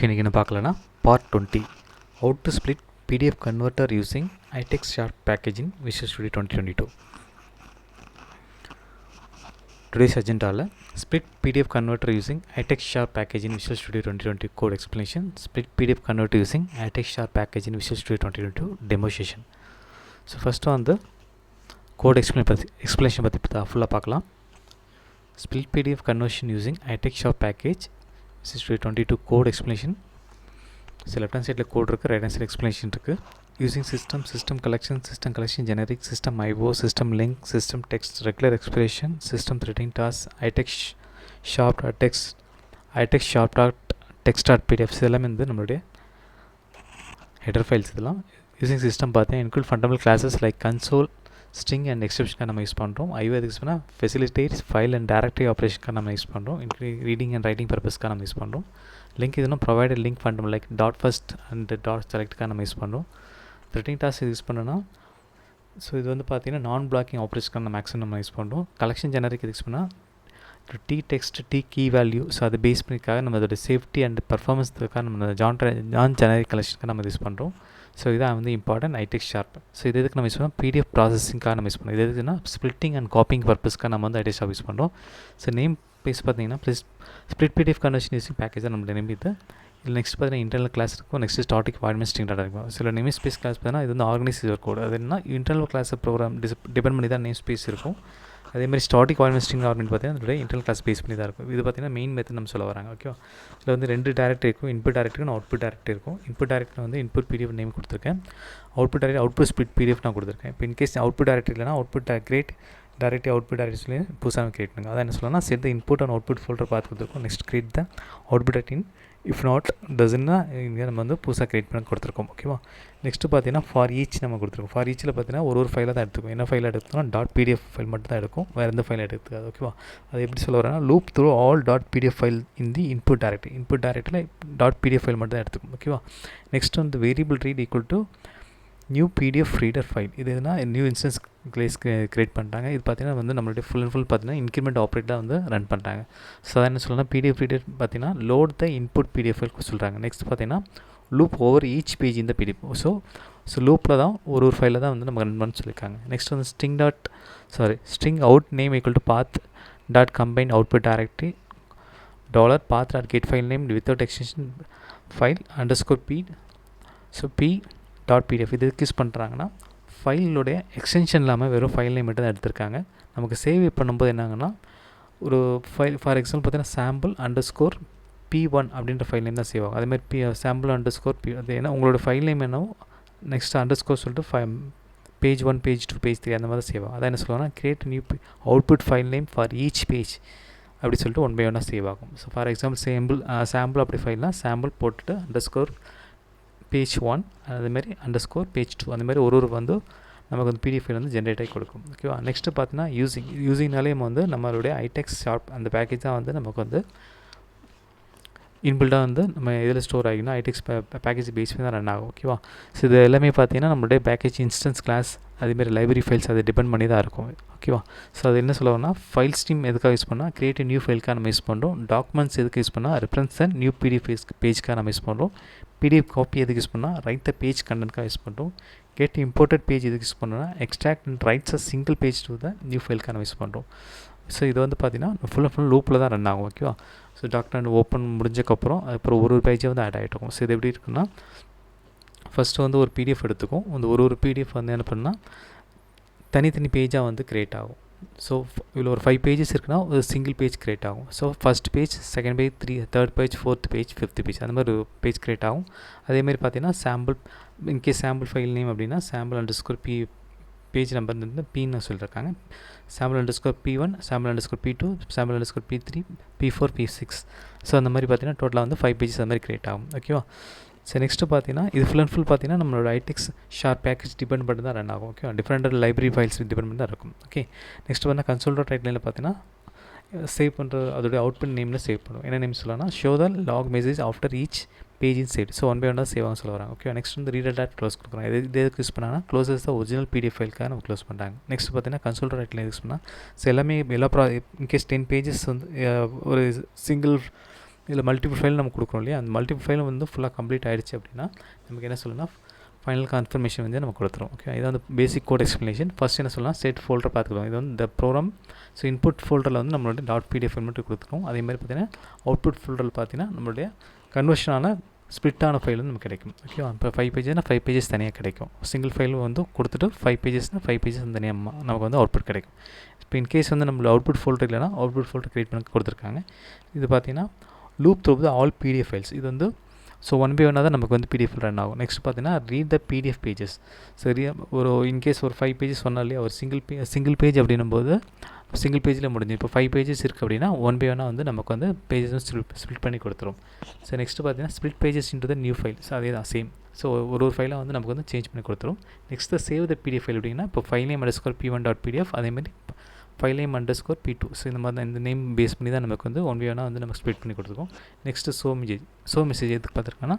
Okay, இன்றைக்கி என்ன பார்க்கலனா part 20 how to split PDF converter using ITextSharp package in VisualStudio 2022. Today's agenda split PDF converter using ITextSharp package in VisualStudio 2020 code explanation, split PDF converter using ITextSharp package in VisualStudio 2022 demo session. So first on the code explanation full பார்க்கலாம். Split PDF conversion using ITextSharp package VisualStudio 22 code explanation. So left hand side code இருக்கு, right hand side explanation இருக்கு. Using system collection, generic, system IO, system link, system text, regular expression, system threading task, ITextSharp.text.pdf இதெல்லாம் வந்து நம்மளுடைய header files இதெல்லாம். Using system பார்த்தீங்கன்னா include fundamental classes like console, string and exception நம்ம use பண்ணுறோம். IO எதுக்கு use பண்ணால் facilitates file and directory operation நம்ம யூஸ் பண்ணுறோம். reading and writing purpose நம்ம யூஸ் பண்ணுறோம். லிங்க் இதுனா provided link fundamental like dot first and dot select நம்ம யூஸ் பண்ணுறோம். threading task இது யூஸ் பண்ணோன்னா ஸோ இது வந்து பார்த்தீங்கன்னா நான் பிளாக்கிங் ஆப்ரேஷன் மேக்ஸிமம் நம்ம யூஸ் பண்ணுறோம். கலெக்ஷன் ஜெனரிக் யூஸ் பண்ணால் T text T key value so அதை பேஸ் பண்ணிக்காக நம்ம அதோட சேஃப்டி அண்ட் பர்ஃபார்மன்ஸுக்காக நம்ம நான் ஜெனரிக் கலெக்ஷனுக்கு நம்ம யூஸ் பண்ணுறோம். ஸோ இதான் வந்து இம்பார்ட்டன்ட் ITextSharp. ஸோ இது எதுக்கு நம்ம யூஸ் பண்ணோம், PDF ப்ராசஸிங்காக நம்ம யூஸ் பண்ணுறோம். இது எதுக்குன்னா ஸ்ப்ளிட்டிங் அண்ட் காப்பிங் பர்பஸ்க்காக நம்ம வந்து ITextSharp யூஸ் பண்ணுறோம். ஸோ நேம் பேஸ் பார்த்தீங்கன்னா split PDF conversion using package தான் நம்மளுடைய நேம் இது. இல்லை நெக்ஸ்ட் பார்த்தீங்கன்னா இன்டர்னல் கிளாஸ் இருக்கும், நெக்ஸ்ட் ஸ்டாட்டிக் வாய்மெண்ட் ஸ்ட்ரிங் டாட்டா இருக்கும். சில நேம் ஸ்பேஸ் கிளாஸ் பார்த்தீங்கன்னா இது வந்து ஆர்கனைசர் கோட். அது என்ன இன்டர்னல் கிளாஸ் ப்ரோக்ராம் டிபெண்ட் பண்ணி தான் நேம் ஸ்பேஸ் இருக்கும். அதேமாதிரி ஸ்டாட்டிக் வாய்மெண்ட் ஸ்ட்ரிங் ஆர்கனைட் பார்த்தீங்கன்னா அதோட இன்டர்னல் கிளாஸ் பேஸ் பண்ணி தான் இருக்கும். இது பார்த்தீங்கன்னா மெயின் மெத்தட் நம்ம சொல்ல வராங்க. ஓகேவா, இதில் வந்து ரெண்டு டேரக்டரி இருக்கும், இன்புட் டேரக்டரி அவுட்புட் டேரக்டரி இருக்கும். இன்புட் டேரக்டரி வந்து இன்புட் PDF நேம் கொடுத்துருக்கேன், அவுட்புட் ஸ்ப்ளிட் PDF நான் கொடுத்துருக்கேன். இப்போ இன்கேஸ் அவுட்புட் டேரக்டரி இல்லைனா output create directory output directory புதுசாக கிரியேட் பண்ணுங்க. அதான் என்ன சொல்லலாம், set the input and output folder பார்த்து கொடுத்துருக்கோம். Next create the output directory if not டசன்னா இங்கே நம்ம வந்து புதுசாக கிரியேட் பண்ணி கொடுத்துருக்கோம். ஓகேவா, நெக்ஸ்ட்டு பார்த்தீங்கன்னா ஃபார் ஈச் நம்ம கொடுத்துருக்கோம். ஃபார் ஈச்சில் பார்த்தீங்கன்னா ஒரு ஃபைலாக தான் எடுத்துக்கும். என்ன ஃபைல் எடுத்துக்கோன்னா .pdf ஃபைல் மட்டும் தான் எடுக்கும், வேறு எந்த ஃபைல் எடுத்துக்காது. ஓகேவா, அது எப்படி சொல்ல வரேன்னா loop through all .pdf file in the input டேரக்டரியில் .pdf ஃபைல் மட்டும் தான் எடுத்துக்கும். ஓகேவா, நெக்ஸ்ட் வந்து variable read equal to new PDF reader file. இது எதுனா நியூ இன்ஸ்டன்ஸ் கிளேஸ் கிரியேட் பண்ணிட்டாங்க. இது பார்த்தீங்கன்னா வந்து நம்மளுடைய ஃபுல் பார்த்தீங்கன்னா இன்க்ரிமெண்ட் ஆப்ரேட்டாக வந்து ரன் பண்ணுறாங்க. ஸோ அதை என்ன சொல்லலாம், PDF ரீடர் பார்த்தீங்கன்னா load the input PDF file சொல்கிறாங்க. நெக்ஸ்ட் பார்த்தீங்கன்னா லூப் ஓவர் ஈச் பேஜ் இந்த PDF. ஸோ லூப்பில் தான் ஒரு ஃபைலில் தான் வந்து நம்ம ரன் பண்ண சொல்லியிருக்காங்க. நெக்ஸ்ட் வந்து string out name equal to path dot combine output directory $path dot get file name without extension file underscore p. So p.pdf இது யூஸ் பண்ணுறாங்கன்னா ஃபைலுடைய எக்ஸ்டென்ஷன் இல்லாமல் வெறும் ஃபைல் நேம் மட்டும் தான் எடுத்திருக்காங்க. நமக்கு சேவ் பண்ணும்போது என்னாங்கன்னா ஒரு ஃபைல் ஃபார் எக்ஸாம்பிள் பார்த்தீங்கன்னா sample_p1 அப்படின்ற ஃபைல் நேம் தான் சேவ் ஆகும். அதேமாதிரி sample_p அது ஏன்னா உங்களோட ஃபைல் நேம் என்னவோ நெக்ஸ்ட் அண்டர்ஸ்கோர் சொல்லிட்டு page 1 page 2 page 3 அந்த மாதிரி சேவ் ஆகும். அதான் என்ன சொல்லுவாங்கன்னா create new output file name for each page அப்படி சொல்லிட்டு 1 by 1 சேவ் ஆகும். ஸோ ஃபார் எக்ஸாம்பிள் சாம்பிள் அப்படி ஃபைல்னால் சாம்பிள் போட்டுட்டு அண்டர்ஸ்கோர் page 1 அதுமாதிரி அண்டர்ஸ்கோர் page 2 அந்த மாதிரி ஒரு வந்து நமக்கு வந்து PDF ஃபைல் வந்து ஜென்ரேட் ஆகி கொடுக்கும். ஓகேவா, நெக்ஸ்ட்டு பார்த்தீங்கன்னா யூஸிங்னாலே நம்ம வந்து நம்மளுடைய ITextSharp அந்த பேக்கேஜ் தான் வந்து நமக்கு வந்து இன்பில்டாக வந்து நம்ம இதில் ஸ்டோர் ஆகினா ITex பேக்கேஜ் பேஸ் பண்ணி தான் ரன் ஆகும். ஓகேவா, ஸோ இது எல்லாமே பார்த்தீங்கன்னா நம்மளுடைய பேக்கேஜ் இன்ஸ்டன்ஸ் கிளாஸ் அதேமாதிரி லைப்ரரி ஃபைல்ஸ் அதை டிபெண்ட் பண்ணி தான் இருக்கும். ஓகேவா, ஸோ அது என்ன சொல்லுவோம்னா ஃபைல் ஸ்ட்ரீம் எதுக்காக யூஸ் பண்ணால் கிரியேட் நியூ ஃபைலுக்காக நம்ம யூஸ் பண்ணுறோம். டாக்குமெண்ட்ஸ் எதுக்கு யூஸ் பண்ணால் ரெஃபரன்ஸ் அண்ட் நியூ PDF பேஜ்க்காக நம்ம யூஸ் பண்ணுறோம். PDF காப்பி எதுக்கு யூஸ் பண்ணால் ரைட் த பேஜ் கண்டென்ட்காக யூஸ் பண்ணுறோம். கெட் இம்போர்ட்டட் பேஜ் எதுக்கு யூஸ் பண்ணோன்னா extract and writes a single page to the new ஃபைலுக்காக நம்ம யூஸ் பண்ணுறோம். ஸோ இது வந்து பார்த்தீங்கன்னா ஃபுல் லூப்பில் தான் ரன் ஆகும். ஓகேவா, ஸோ டாக்குமெண்ட் ஓப்பன் முடிஞ்சக்கப்புறம் அதுக்கப்புறம் ஒரு பேஜே வந்து ஆட் ஆகிட்டு இருக்கும். ஸோ இது எப்படி இருக்குன்னா ஃபஸ்ட்டு வந்து ஒரு PDF எடுத்துக்கும், அந்த ஒரு PDF வந்து என்ன பண்ணால் தனித்தனி பேஜாக வந்து க்ரியேட் ஆகும். ஸோ இதில் ஒரு 5 pages இருக்குன்னா ஒரு சிங்கிள் பேஜ் க்ரியேட் ஆகும். So first page, second page, third page, fourth page, fifth page அந்த மாதிரி ஒரு பேஜ் க்ரியேட் ஆகும். அதேமாதிரி பார்த்தீங்கன்னா இன்கேஸ் சாம்பிள் ஃபைல் நேம் அப்படின்னா sample_p பேஜ் நம்பர் வந்து பின்னு சொல்லியிருக்காங்க. sample_p1, sample_p2, sample_p3, p4, p6. So அந்த மாதிரி பார்த்தீங்கன்னா டோட்டலாக வந்து 5 pages அந்த மாதிரி க்ரியேட் ஆகும். ஓகேவா, ஸோ நெக்ஸ்ட்டு பார்த்தீங்கன்னா இது ஃபுல் பார்த்தீங்கன்னா நம்மளோட ITextSharp பேக்கேஜ் டிபெண்ட் பண்ணி தான் ரன் ஆகும். Okay, different library files depend பண்ணி தான் இருக்கும். ஓகே, நெக்ஸ்ட் வந்து console.write பார்த்தீங்கன்னா சேவ் பண்ணுற அதோடைய அவுட்புட் நேமில் சேவ் பண்ணுவோம். என்ன நேம் சொல்லலாம்னா show the log message after each page inside. So 1 by 1 save ஆகும் சொல்ல வராங்க. ஓகே, நெக்ஸ்ட் வந்து ரீடர் டாட் க்ளோஸ் கொடுக்குறோம். இது எதுக்கு யூஸ் பண்ணாங்கன்னா க்ளோசஸ் த ஒரிஜினல் PDF ஃபைலுக்காக நம்ம க்ளோஸ் பண்ணுறாங்க. நெக்ஸ்ட் பார்த்தீங்கன்னா console.write யூஸ் பண்ணால் ஸோ எல்லாமே எல்லா இன்கேஸ் 10 pages வந்து ஒரு சிங்கிள் இதில் மல்டிபிள் ஃபைல் நம்ம கொடுக்குறோம் இல்லையா, அந்த மல்டிபிள் ஃபைல் வந்து ஃபுல்லாக கம்ப்ளீட் ஆகிடுச்சு அப்படின்னா நமக்கு என்ன சொல்லணும்னா ஃபைனல் கன்ஃபர்மேஷன் வந்து நம்ம கொடுத்துரும். ஓகே, இது வந்து பேசிக் கோட் எக்ஸ்ப்ளனேஷன். ஃபஸ்ட் என்ன சொல்லலாம், செட் ஃபோல்டர் பார்த்துக்கலாம். இது வந்து இந்த ப்ரோக்ராம். ஸோ இன்புட் ஃபோல்டரில் வந்து நம்மளுடைய .pdf மட்டும் கொடுத்துருக்கோம். அதே மாதிரி பார்த்தீங்கன்னா அவுட்புட் ஃபோல்டரில் பார்த்தீங்கன்னா நம்மளுடைய கன்வர்ஷனான ஸ்ப்ளிட்டான ஃபைல் வந்து நமக்கு கிடைக்கும். ஓகேவா, இப்போ 5 பேஜஸ்னால் 5 பேஜஸ் தனியாக கிடைக்கும். சிங்கிள் ஃபைல் வந்து கொடுத்துட்டு 5 பேஜஸ்னால் 5 பேஜஸ் தனியாக நமக்கு வந்து அவுட்புட் கிடைக்கும். இப்போ இன்கேஸ் வந்து நம்மளோட அவுட்புட் ஃபோல்டர் இல்லைனா அவுட்புட் ஃபோல்டர் க்ரியேட் பண்ணி கொடுத்துருக்காங்க. இது பார்த்தீங்கன்னா loop through the all PDF files. இது வந்து ஸோ 1 by 1 தான் நமக்கு வந்து PDF ரன் ஆகும். நெக்ஸ்ட் பார்த்தீங்கன்னா ரீட் த PDF பேஜஸ். சரியா, ஒரு இன்கேஸ் ஒரு 5 பேஜஸ் சொன்னா இல்லையா, ஒரு சிங்கிள் பேஜ் அப்படின்னும்போது சிங்கிள் பேஜில் முடிஞ்சு. இப்போ 5 பேஜஸ் இருக்குது அப்படின்னா 1 by 1 வந்து நமக்கு வந்து பேஜஸ் ஸ்ப்ளிட் பண்ணி கொடுத்துரும். ஸோ நெக்ஸ்ட்டு பார்த்தீங்கன்னா split pages into the new file. So அதே தான் சேம். ஸோ ஒரு ஃபைலாக வந்து நமக்கு வந்து சேஞ்ச் பண்ணி கொடுத்துரும். Next save the PDF file அப்படின்னா இப்போ ஃபைல் நேம் _p1.pdf அதேமாதிரி ஃபைல் நேம் _p2. ஸோ இந்த மாதிரி தான் இந்த நேம் பேஸ் பண்ணி தான் நமக்கு வந்து 1 by 1 வந்து நம்ம ஸ்ப்ளிட் பண்ணி கொடுத்துருக்கோம். நெக்ஸ்ட்டு ஷோ மெசேஜ் எதுக்கு பார்த்துருக்கோன்னா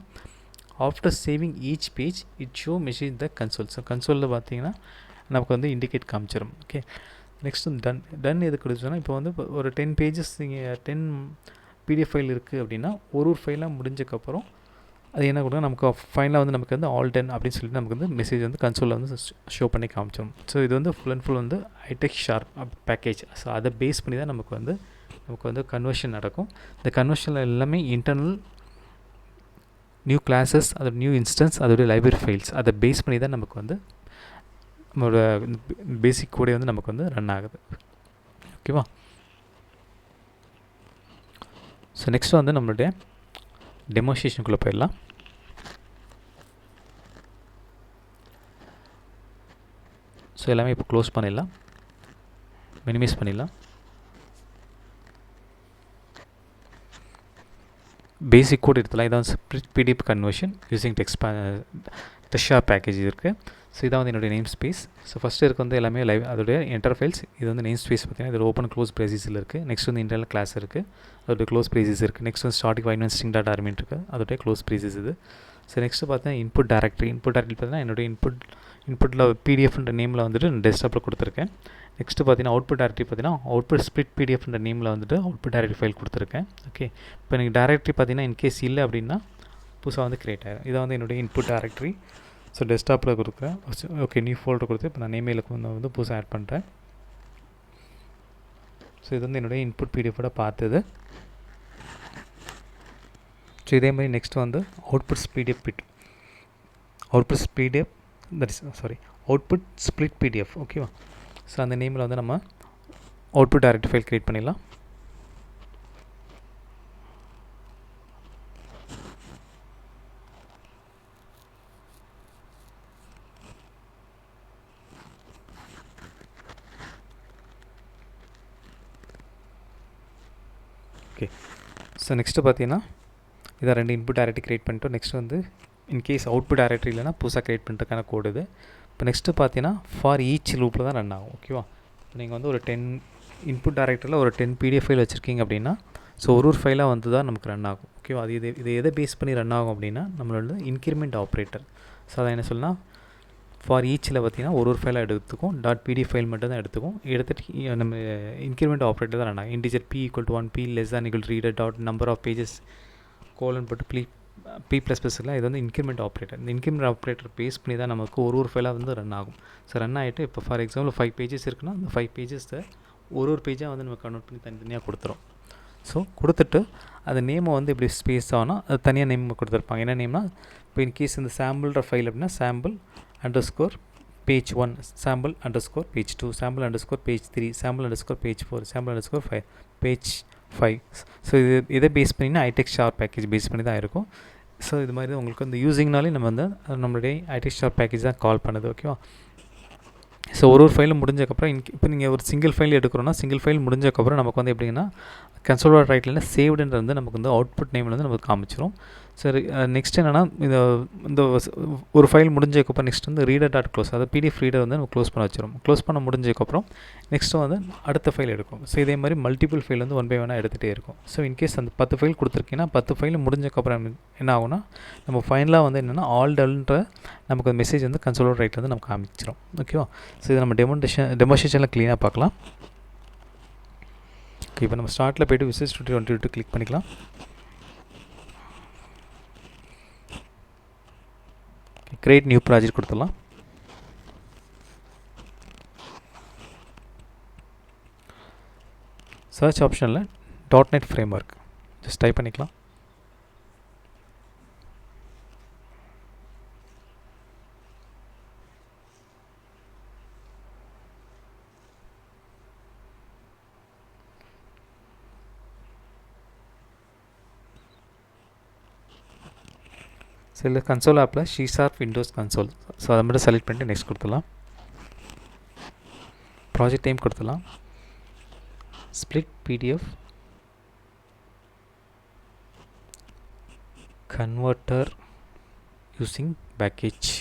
after saving each page it show message the console. So கன்சோலில் பார்த்தீங்கன்னா நமக்கு வந்து இண்டிகேட் காமிச்சிடும். ஓகே, நெக்ஸ்ட்டு டன் எதுக்கு கொடுத்தோன்னா இப்போ வந்து ஒரு 10 பேஜஸ் நீங்கள் 10 PDF ஃபைல் இருக்குது அப்படின்னா ஒரு ஃபைலாக முடிஞ்சக்கப்புறம் அது என்ன கொடுத்தா நமக்கு ஃபைனலாக வந்து நமக்கு வந்து ஆல் டன் அப்படின்னு சொல்லிட்டு நமக்கு வந்து மெசேஜ் வந்து கன்சோலில் வந்து ஷோ பண்ணி காமிச்சிடும். ஸோ இது வந்து ஃபுல் அண்ட் ஃபுல் வந்து ITextSharp பேக்கேஜ். ஸோ அதை பேஸ் பண்ணி தான் நமக்கு வந்து கன்வர்ஷன் நடக்கும். இந்த கன்வர்ஷனில் எல்லாமே இன்டர்னல் நியூ கிளாஸஸ், அதோட நியூ இன்ஸ்டன்ஸ், அதோடைய லைப்ரரி ஃபைல்ஸ் அதை பேஸ் பண்ணி தான் நமக்கு வந்து நம்மளோட பேசிக் கோடே வந்து நமக்கு வந்து ரன் ஆகுது. ஓகேவா, ஸோ நெக்ஸ்ட் வந்து நம்மளுடைய டெமோன்ஸ்ட்ரேஷனுக்குள்ளே போயிடலாம். ஸோ எல்லாமே இப்போ க்ளோஸ் பண்ணிடலாம், மினிமைஸ் பண்ணிடலாம். பேசிக் கோட் எடுத்துலாம். இதான் split PDF conversion using TechIT package இருக்குது. ஸோ இதான் வந்து என்னுடைய நேம் ஸ்பேஸ். ஸோ ஃபஸ்ட்டு இருக்க வந்து எல்லாமே அதோடைய என்டர் ஃபைல்ஸ். இது வந்து நேம் ஸ்பேஸ் பார்த்தீங்கன்னா இது ஓப்பன் க்ளோஸ் ப்ரேசிஸில் இருக்குது. நெக்ஸ்ட் வந்து இன்டர்னல் கிளாஸ் இருக்குது, அதோடைய க்ளோஸ் ப்ரேசிஸ் இருக்குது. நெக்ஸ்ட் வந்து ஸ்டார்டிங் வைன் ஸ்ட்ரிங் டாட் ஆர்மின் இருக்குது, அதோடைய க்ளோஸ் ப்ரேசிஸ் இது. ஸோ நெக்ஸ்ட்டு பார்த்தீங்கன்னா இன்புட் டேரக்டரி பார்த்தீங்கன்னா என்னுடைய இன்புட்டில் PDFன்ற நேமில் வந்துட்டு டெஸ்க்டாப்பில் கொடுத்துருக்கேன். நெக்ஸ்ட்டு பார்த்தீங்கன்னா அவுட்புட் டேரக்டரி பார்த்தீங்கன்னா அவுட்புட் ஸ்ப்ளிட் PDFன்ற நேமில் வந்துட்டு அவுட்புட் டேரக்டரி ஃபைல் கொடுத்துருக்கேன். ஓகே, இப்போ எனக்கு டேரக்டரி பார்த்தீங்கன்னா இன்கேஸ் இல்லை அப்படின்னா புதுசாக வந்து க்ரியேட் ஆகிடும். இதை வந்து என்னுடைய இன்புட் டேரக்டரி. ஸோ டெஸ்க்டாப்பில் கொடுக்குறேன். ஓகே, நியூ ஃபோல்டர் கொடுத்து இப்போ நான் நேமேலுக்கு வந்து புதுசாக ஆட் பண்ணுறேன். ஸோ இது வந்து என்னுடைய இன்புட் PDFோட பார்த்தது. ஸோ இதே மாதிரி நெக்ஸ்ட் வந்து அவுட்புட் ஸ்ப்ளிட் PDF. ஓகேவா, ஸோ அந்த நேமில் வந்து நம்ம அவுட்புட் டேரக்டரி ஃபைல் க்ரியேட் பண்ணிடலாம். ஓகே, ஸோ நெக்ஸ்ட்டு பார்த்தீங்கன்னா இதை 2 இன்புட் டேரக்டரி க்ரியேட் பண்ணிட்டோம். நெக்ஸ்ட் வந்து இன்கேஸ் அவுட்புட் டேரக்டரி இல்லைனா புதுசாக க்ரியேட் பண்ணுறதுக்கான கோடு இது. இப்போ நெக்ஸ்ட்டு பார்த்தீங்கன்னா ஃபார் ஈச் லூப்பில் தான் ரன் ஆகும். ஓகேவா, இப்போ நீங்கள் வந்து ஒரு 10 இன்புட் டேரக்டரியில் ஒரு 10 PDF ஃபைல் வச்சுருக்கீங்க அப்படின்னா ஸோ ஒரு ஃபைலாக வந்து தான் நமக்கு ரன் ஆகும். ஓகேவா, இது எதை பேஸ் பண்ணி ரன் ஆகும் அப்படின்னா நம்மளோட இன்க்ரிமெண்ட் ஆப்ரேட்டர். ஸோ அதை என்ன சொல்லலாம், ஃபார் ஈச்சில் பார்த்தீங்கன்னா ஒரு ஃபைலாக எடுத்துக்கும். .pdf ஃபைல் மட்டும் தான் எடுத்துக்கும். எடுத்துகிட்டு நம்ம இன்க்ரிமெண்ட் ஆப்ரேட்டர் தான் ரன் ஆகும். Integer p = 1, p <= reader number of pages colon போட்டு p++லாம் இது வந்து இன்க்ரிமெண்ட் ஆப்ரேட்டர். இந்த இன்க்ரிமெண்ட் ஆப்ரேட்டர் பேஸ் பண்ணி தான் நமக்கு ஒரு ஃபைலாக வந்து ரன் ஆகும். ஸோ ரன் ஆகிட்டு இப்போ ஃபார் எக்ஸாம்பிள் 5 பேஜஸ் இருக்குன்னா அந்த 5 பேஜஸை ஒரு பேஜாக வந்து நம்ம கன்வெர்ட் பண்ணி தனித்தனியாக கொடுத்துரும். ஸோ கொடுத்துட்டு அந்த நேமை வந்து இப்படி ஸ்பேஸ் ஆனால் அது தனியாக நேம் கொடுத்துருப்பாங்க. என்ன நேம்னா இப்போ இன்கேஸ் இந்த சாம்பிள்ன்ற ஃபைல் அப்படின்னா sample_page 1, sample_page 2, sample_page 3, sample_page 4, sample_5, page 5. So இதை பேஸ் பண்ணினா ITextSharp பேக்கேஜ் பேஸ் பண்ணி தான் இருக்கும். ஸோ இது மாதிரி தான் உங்களுக்கு வந்து யூஸிங்னாலே நம்ம வந்து நம்மளுடைய ITextSharp பேக்கேஜ் தான் கால் பண்ணுது. ஓகேவா, ஸோ ஒரு ஃபைலும் முடிஞ்சக்கப்புறம் இப்போ நீங்கள் ஒரு சிங்கிள் ஃபைல் எடுக்கிறோன்னா சிங்கிள் ஃபைல் முடிஞ்சக்கப்புறம் நமக்கு வந்து எப்படின்னா கன்சோல் ரைட்டில் சேவ்டுன்றது வந்து நமக்கு வந்து அவுட்புட் நேமில் வந்து நமக்கு காமிச்சிடும். சரி, நெக்ஸ்ட் என்னென்னா இந்த ஒரு ஃபைல் முடிஞ்சதுக்கப்புறம் நெக்ஸ்ட் வந்து reader.close, அதாவது PDF ரீடர் வந்து நம்ம க்ளோஸ் பண்ண வச்சிடும். க்ளோஸ் பண்ண முடிஞ்சதுக்கப்புறம் நெக்ஸ்ட்டு வந்து அடுத்த ஃபைல் எடுக்கும். ஸோ இதே மாதிரி மல்டிபிள் ஃபைல் வந்து 1 by 1 எடுத்துகிட்டே இருக்கும். ஸோ இன்கேஸ் அந்த 10 ஃபைல் கொடுத்துருக்கீங்கன்னா 10 ஃபைல் முடிஞ்சக்கப்புறம் என்ன ஆகும்னா நம்ம ஃபைனலாக வந்து என்னென்னா ஆல் டல்ன்ற நமக்கு அந்த மெசேஜ் வந்து கன்சோல் ரைட்டில் வந்து நமக்கு காமிச்சிடும். ஓகேவா, ஸோ இதை நம்ம டெமோன்ஸ்ட்ரேஷனில் க்ளீனாக பார்க்கலாம். ஓகே, இப்போ நம்ம ஸ்டார்ட்டில் போய்ட்டு VisualStudio 22 கிளிக் பண்ணிக்கலாம். கிரியேட் நியூ ப்ராஜெக்ட் கொடுத்துடலாம். சர்ச் ஆப்ஷனில் .NET ஃப்ரேம்வொர்க் ஜஸ்ட் டைப் பண்ணிக்கலாம். சில கன்சோல் ஆப்பில் C# விண்டோஸ் கன்சோல், ஸோ அதை மட்டும் செலக்ட் பண்ணிட்டு நெக்ஸ்ட் கொடுத்துடலாம். ப்ராஜெக்ட் நேம் கொடுத்துடலாம். Split PDF converter using package.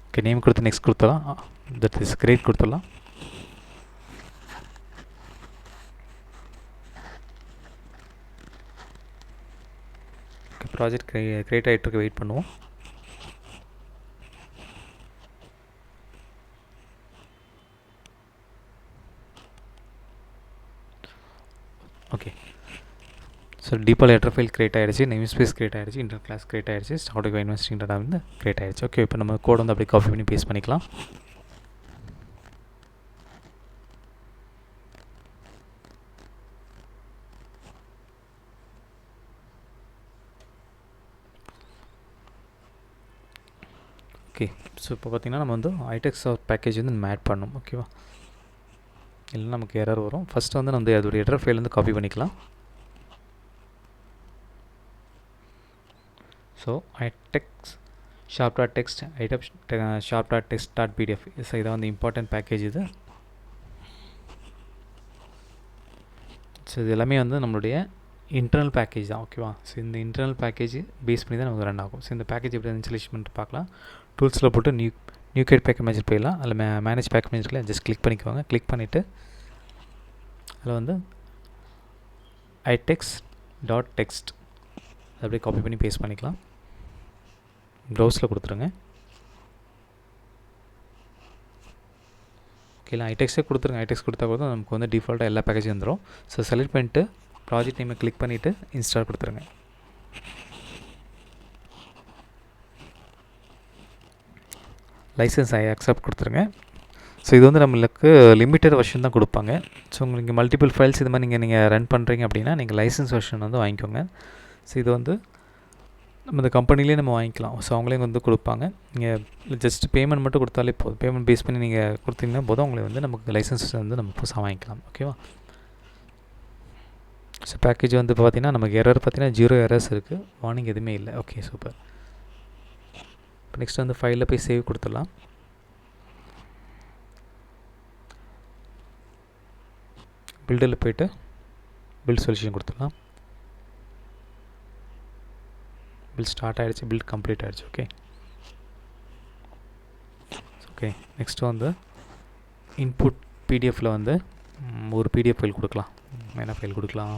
Okay, name கொடுத்து நெக்ஸ்ட் கொடுத்துடலாம். தட் இஸ் கிரியேட் கொடுத்துடலாம். ப்ராஜெக்ட் கிரியேட் ஆகிட்டு வெயிட் பண்ணுவோம். Okay, so default header file create ஆகிடுச்சு, நேம் ஸ்பேஸ் கிரியேட் ஆகிடுச்சு, இன்டர் கிளாஸ் கிரியேட் ஆகிடுச்சு, ஸ்டார்டிங் இன்வெஸ்டிங் டேட்டா வந்து கிரியேட் ஆகிடுச்சு. ஓகே, இப்போ நம்ம கோட் வந்து அப்படியே காப்பி பண்ணி பேஸ்ட் பண்ணிக்கலாம். ஓகே, ஸோ இப்போ பார்த்திங்கன்னா நம்ம வந்து ITextSharp பேக்கேஜ் வந்து நம்ம ஆட் பண்ணணும். ஓகேவா, இல்லைன்னா நமக்கு எரர் வரும். ஃபஸ்ட்டு வந்து நம்ம அதோட ஹெடர் ஃபைல் வந்து காப்பி பண்ணிக்கலாம். ஸோ ITextSharp.text, ITextSharp.text.pdf, ஸோ இதான் வந்து இம்பார்ட்டன்ட் பேக்கேஜ் இது. ஸோ இது எல்லாமே வந்து நம்மளுடைய இன்டர்னல் பேக்கேஜ் தான். ஓகேவா, ஸோ இந்த இன்டர்னல் பேக்கேஜ் பேஸ் பண்ணி தான் நமக்கு ரன் ஆகும். ஸோ இந்த பேக்கேஜ் எப்படி இன்ஸ்டாலேஷன் பண்ணிட்டு பார்க்கலாம். டூல்ஸில் போட்டு நியூ கிரியேட் பேக்கேஜ் மேனேஜர் போயிடலாம். அதில் மேனேஜ் பேக்கேஜ் மேனேஜரில் ஜஸ்ட் கிளிக் பண்ணிக்கோங்க. கிளிக் பண்ணிவிட்டு அதில் வந்து IText.text அப்படியே காப்பி பண்ணி பேஸ்ட் பண்ணிக்கலாம். ப்ரௌஸில் கொடுத்துருங்க. ஓகே, இல்லை IText கொடுத்துருங்க. IText கொடுத்தா கூட நமக்கு வந்து டிஃபால்ட்டாக எல்லா பேக்கேஜும் வந்துடும். ஸோ செலக்ட் பண்ணிவிட்டு ப்ராஜெக்ட் நேமை கிளிக் பண்ணிவிட்டு இன்ஸ்டால் கொடுத்துருங்க. லைசன்ஸ் அக்செப்ட் கொடுத்துருங்க. ஸோ இது வந்து நம்மளுக்கு லிமிட்டட் வெர்ஷன் தான் கொடுப்பாங்க. ஸோ உங்களுக்கு மல்டிபிள் ஃபைல்ஸ் இது மாதிரி நீங்கள் ரன் பண்ணுறீங்க அப்படின்னா நீங்கள் லைசன்ஸ் வெர்ஷன் வந்து வாங்கிக்கோங்க. ஸோ இது வந்து நம்ம இந்த கம்பெனிலே நம்ம வாங்கிக்கலாம். ஸோ அவங்களே வந்து கொடுப்பாங்க. நீங்கள் ஜஸ்ட் பேமெண்ட் மட்டும் கொடுத்தாலே போதும். பேமெண்ட் பேஸ் பண்ணி நீங்கள் கொடுத்தீங்கன்னா போதும், அவங்களே வந்து நமக்கு லைசன்ஸ் வந்து நம்ம புதுசாக வாங்கிக்கலாம். ஓகேவா, ஸோ பேக்கேஜ் வந்து இப்போ பார்த்திங்கன்னா நமக்கு எரர் பார்த்திங்கன்னா 0 எரர்ஸ் இருக்குது, வார்னிங் எதுவுமே இல்லை. Okay, super. இப்போ நெக்ஸ்ட் வந்து ஃபைலில் போய் சேவ் கொடுத்துடலாம். பில்டில் போய்ட்டு பில்ட் சொல்யூஷன் கொடுத்துடலாம். பில்ட் ஸ்டார்ட் ஆகிடுச்சு, பில்ட் கம்ப்ளீட் ஆகிடுச்சு. ஓகே ஓகே, நெக்ஸ்ட்டு வந்து இன்புட் பிடிஎஃப்பில் வந்து ஒரு பிடிஎஃப் ஃபைல் கொடுக்கலாம். என்ன ஃபைல் கொடுக்கலாம்?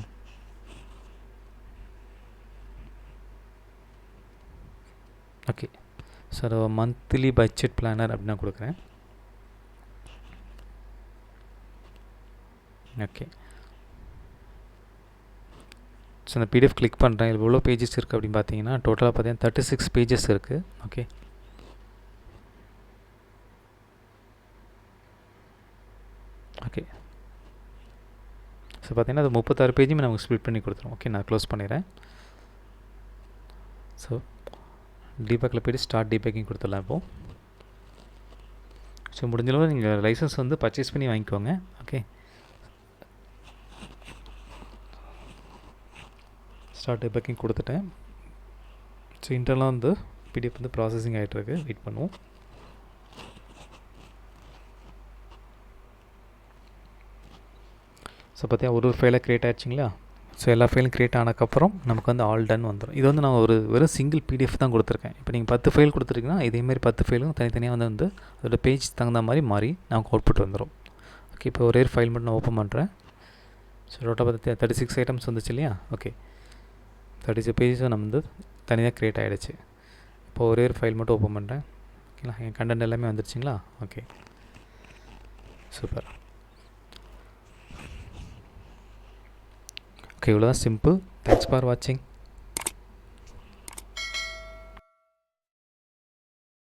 Okay, sir monthly budget planar அப்படின்னு நான் கொடுக்குறேன். ஓகே, ஸோ அந்த பிடிஎஃப் கிளிக் பண்ணுறேன். இதில் எவ்வளோ பேஜஸ் இருக்குது அப்படின்னு பார்த்தீங்கன்னா டோட்டலாக பார்த்தீங்கன்னா 36 பேஜஸ் இருக்குது. ஓகே, ஓகே, ஸோ பார்த்தீங்கன்னா அது 36 பேஜுமே நமக்கு ஸ்ப்ளிட் பண்ணி கொடுத்துரும். ஓகே, நான் க்ளோஸ் பண்ணிடுறேன். ஸோ டிபேக்கில் போய்ட்டு ஸ்டார்ட் டிபேக்கிங் கொடுத்துடலாம். இப்போது ஸோ முடிஞ்சளவு நீங்கள் லைசன்ஸ் வந்து பர்ச்சேஸ் பண்ணி வாங்கிக்கோங்க. ஓகே, ஸ்டார்ட் டிபேக்கிங் கொடுத்துட்டேன். ஸோ இன்டர்னலாக வந்து பிடிஎஃப் வந்து ப்ராசஸிங் ஆகிட்டுருக்கு, வெயிட் பண்ணுவோம். ஸோ பார்த்தீங்கன்னா ஒரு ஃபைலாக க்ரியேட் ஆகிடுச்சிங்களா. ஸோ எல்லா ஃபைலும் க்ரியேட் ஆனதுக்கப்புறம் நமக்கு வந்து ஆல் டன் வந்துடும். இது வந்து நான் வெறும் சிங்கிள் பிடிஎஃப் தான் கொடுத்துருக்கேன். இப்போ நீங்கள் 10 ஃபைல் கொடுத்துருக்கீங்கன்னா இதேமாதிரி 10 ஃபைலும் தனித்தனியாக வந்து அதோட பேஜ் தகுந்த மாதிரி மாறி நமக்கு அவுட்புட் வந்துடும். ஓகே, இப்போ ஒரே ஃபைல் மட்டும் நான் ஓப்பன் பண்ணுறேன். ஸோ டோட்டல் பார்த்து 36 ஐட்டம்ஸ் வந்துச்சு இல்லையா. ஓகே, 36 பேஜஸும் நம்ம வந்து தனியாக க்ரியேட் ஆகிடுச்சு. இப்போ ஒரே ஒரு ஃபைல் மட்டும் ஓப்பன் பண்ணுறேன். ஓகேங்களா, என் கண்டென்ட் எல்லாமே வந்துருச்சுங்களா. Okay, super. ஓகே, இவ்வளோதான் சிம்பிள். தேங்க்ஸ் ஃபார் வாட்சிங்.